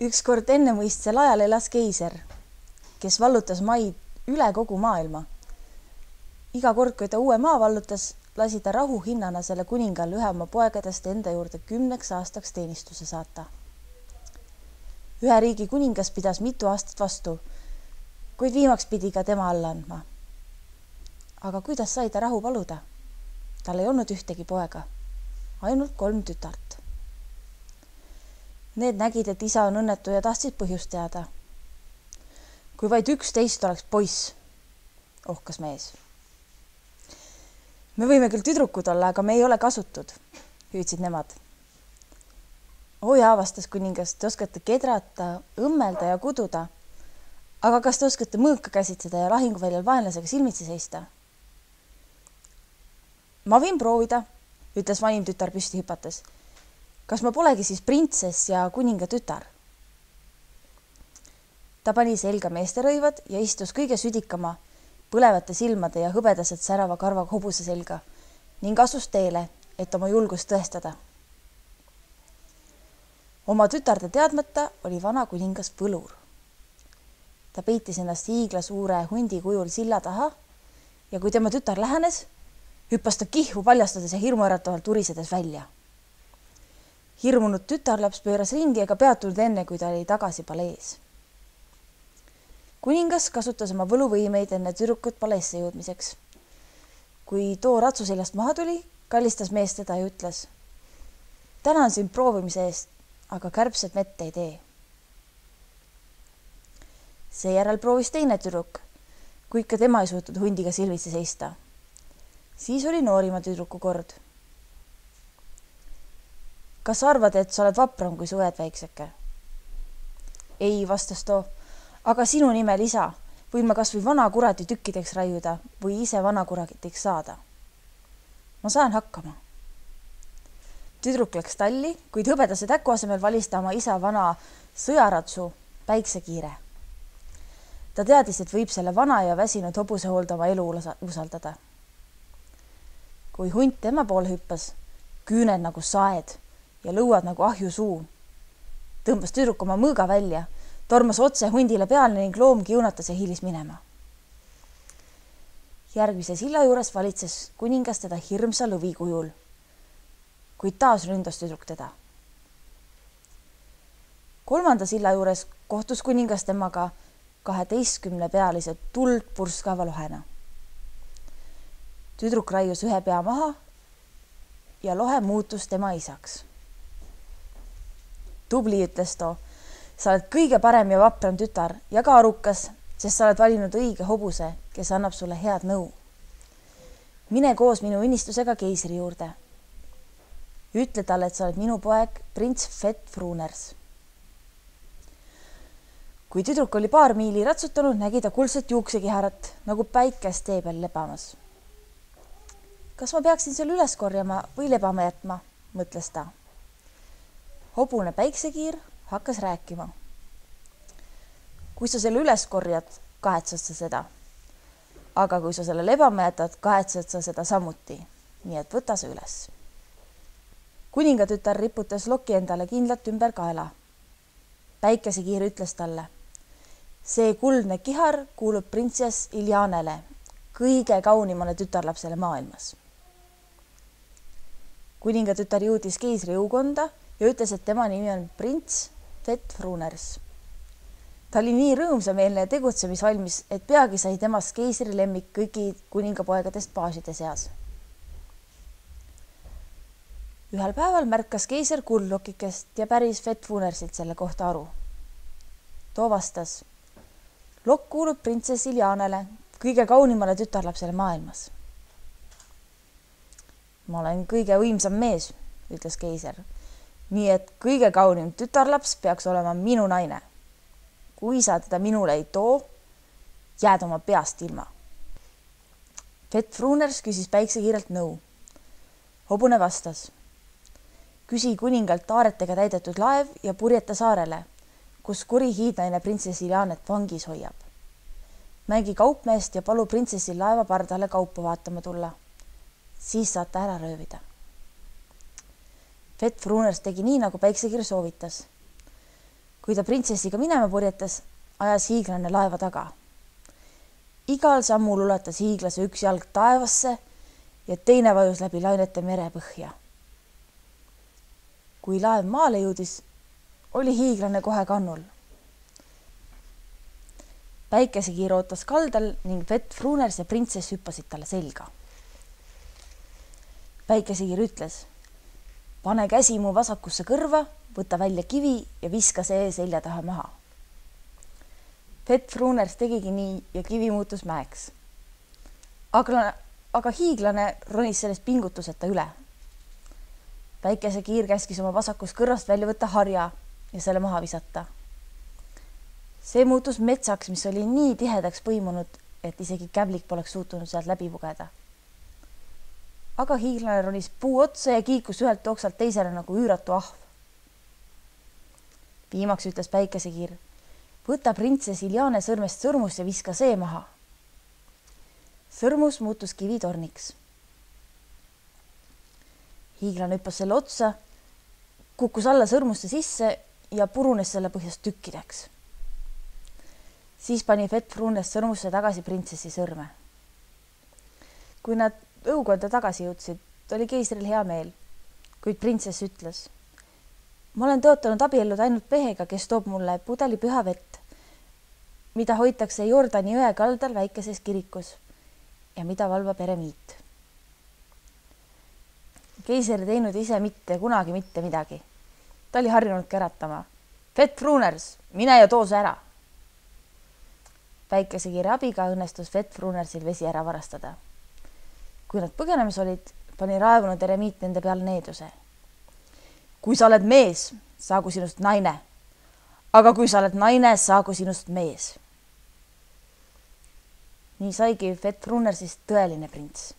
Ükskord ennemõistsel ajal elas keiser, kes vallutas maid üle kogu maailma. Iga kord, kui ta uue maa vallutas, lasi ta rahuhinnana selle kuningal ühe oma poegadest enda juurde 10 aastaks teenistuse saata. Ühe riigi kuningas pidas mitu aastat vastu, kuid viimaks pidi ka tema alla andma. Aga kuidas sai ta rahu paluda? Tal ei olnud ühtegi poega, ainult 3 tütart. Need nägid, et isa on õnnetu ja tahtsid põhjust teada. Kui vaid 11 oleks poiss, ohkas mees. Me võime küll tüdrukud olla, aga me ei ole kasutud, hüüdsid nemad. Oi, avastas kuningas, te oskate kedrata, õmmelda ja kududa. Aga kas te oskate mõõka käsitseda ja lahinguväljal vaenlasega silmitsi seista? Ma võin proovida, ütles vanim tütar püsti hüpates. Kas ma polegi siis printsess ja kuninga tütar? Ta pani selga meesterõivad ja istus kõige südikama, põlevate silmade ja hõbedaselt särava karvaga hobuse selga ning asus teele, et oma julgust tõestada. Oma tütarde teadmata oli vana kuningas võlur. Ta peitis ennast hiigla suure hundi kujul silla taha ja kui tema tütar lähenes, hüppas ta kihvu paljastades ja hirmuäratavalt urisedes välja. Hirmunud tütarlaps pööras ringi ega peatunud enne, kui ta oli tagasi palees. Kuningas kasutas oma võluvõimeid enne tüdrukut paleesse jõudmiseks. Kui too ratsu seljast maha tuli, kallistas mees teda ja ütles: tänan sind proovimise eest, aga kärbsed vett ei tee. Seejärel proovis teine tüdruk, kuid ka tema ei suutnud hundiga silmitsi seista. Siis oli noorima tüdruku kord. Kas arvad, et sa oled vapram kui su õed väikseke? Ei, vastas too, aga sinu nimel isa võin ma kas või vana kurati tükkideks raiuda või ise vana kuratiks saada. Ma saan hakkama. Tüdruk läks talli, kuid hõbedase täku asemel valis ta oma isa vana sõjaratsu päiksekiire. Ta teadis, et võib selle vana ja väsinud hobuse hoolda oma elu usaldada. Kui hunt tema poole hüppas, küüned nagu saed ja lõuad nagu ahju suu, tõmbas tüdruk oma mõõga välja, tormas otse hundile peale ning loom kiunatas ja hiilis minema. Järgmise silla juures valitses kuningas teda hirmsa lõvi kujul, kuid taas ründas tüdruk teda. 3. silla juures kohtus kuningas temaga 12-pealise tuld purskava lohena. Tüdruk raius ühe pea maha ja lohe muutus tema isaks. Tubli, ütles too, sa oled kõige parem ja vapram tütar ja ka arukas, sest sa oled valinud õige hobuse, kes annab sulle head nõu. Mine koos minu unistusega keisri juurde. Ütle talle, et sa oled minu poeg, prints Fett-Fruuners. Kui tüdruk oli paar miili ratsutanud, nägi ta kuldset juuksekiharat, nagu päikest tee peal lebamas. Kas ma peaksin selle üles korjama või lebama jätma, mõtles ta. Hobune päiksekiir hakkas rääkima. Kui sa selle üles korjad, kahetsed sa seda. Aga kui sa selle lebama jätad, kahetsed sa seda samuti. Nii et võta see üles. Kuningatütar riputas loki endale kindlat ümber kaela. Päikesekiir ütles talle: see kuldne kihar kuulub printsess Iljanele, kõige kaunimale tütarlapsele maailmas. Kuningatütar jõudis keisri jõukonda ja ütles, et tema nimi on prints Fett-Fruuners. Ta oli nii rõõmsameelne ja tegutsemisvalmis, et peagi sai temast keisri lemmik kõigi kuningapoegadest paaside seas. Ühel päeval märkas keiser kuldlokikest ja päris Fett-Fruunersilt selle kohta aru. Too vastas: lokk kuulub printsess Iljanele, kõige kaunimale tütarlapsele maailmas. Ma olen kõige võimsam mees, ütles keiser. Nii et kõige kaunim tütarlaps peaks olema minu naine. Kui sa teda minule ei too, jääd oma peast ilma. Fett-Fruuners küsis päiksekiirelt nõu. Hobune vastas: küsi kuningalt taaretega täidetud laev ja purjeta saarele, kus kuri hiidnaine printsess Iljanet vangis hoiab. Mängi kaupmeest ja palu printsessil laeva pardale kaupa vaatama tulla. Siis saad ta ära röövida. Fett-Fruuners tegi nii, nagu päiksekiir soovitas. kui ta printsessiga minema purjetas, ajas hiiglane laeva taga. Igal sammul ulatas hiiglase üks jalg taevasse ja teine vajus läbi lainete merepõhja. Kui laev maale jõudis, oli hiiglane kohe kannul. Päikesekiir ootas kaldal ning Vetfruners ja printsess hüppasid talle selga. Päikesekiir ütles, pane käsi mu vasakusse kõrva, võta välja kivi ja viska see selja taha maha. Vetfruners tegigi nii ja kivi muutus mäeks. Aga hiiglane ronis sellest pingutuseta üle. Päikesekiir käskis oma vasakust kõrvast välja võtta harja ja selle maha visata. See muutus metsaks, mis oli nii tihedaks põimunud, et isegi kävlik poleks suutunud sealt läbi pugeda. Aga hiiglane ronis puu otsa ja kiikus ühelt oksalt teisele nagu üüratu ahv. Viimaks ütles Päikesekiir, võta printsess Iljane sõrmest sõrmus ja viska see maha. Sõrmus muutus kivitorniks. Hiiglane hüppas selle otsa, kukkus alla sõrmuste sisse ja purunes selle põhjast tükkideks. Siis pani Vetfruners sõrmusse tagasi printsessi sõrme. Kui nad õukonda tagasi jõudsid, oli keisril hea meel, kuid printsess ütles, ma olen tõotanud abielluda ainult mehega, kes toob mulle pudeli püha vett, mida hoitakse Jordani jõe kaldal väikeses kirikus ja mida valvab eremiit. Keiser ei teinud ise kunagi mitte midagi. Ta oli harjunud käratama. Vetfruners, mine ja too see ära. Päikesekiire abiga õnnestus Vetfrunersil vesi ära varastada. Kui nad põgenemas olid, pani raevunud eremiit nende peal needuse. Kui sa oled mees, saagu sinust naine. Aga kui sa oled naine, saagu sinust mees. Nii saigi Vetfrunersist tõeline prints.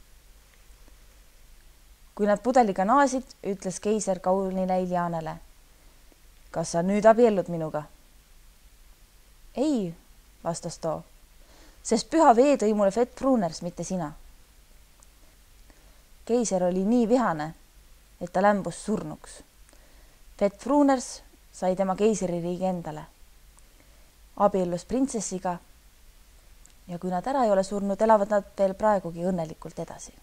Kui nad pudeliga naasid, ütles keiser kaunile Iljanele. Kas sa nüüd abiellud minuga? Ei, vastas too, sest püha vee tõi mulle Vetfruners, mitte sina. Keiser oli nii vihane, et ta lämbus surnuks. Vetfruners sai tema keisririigi endale. Abiellus printsessiga ja kui nad ära ei ole surnud, elavad nad veel praegugi õnnelikult edasi.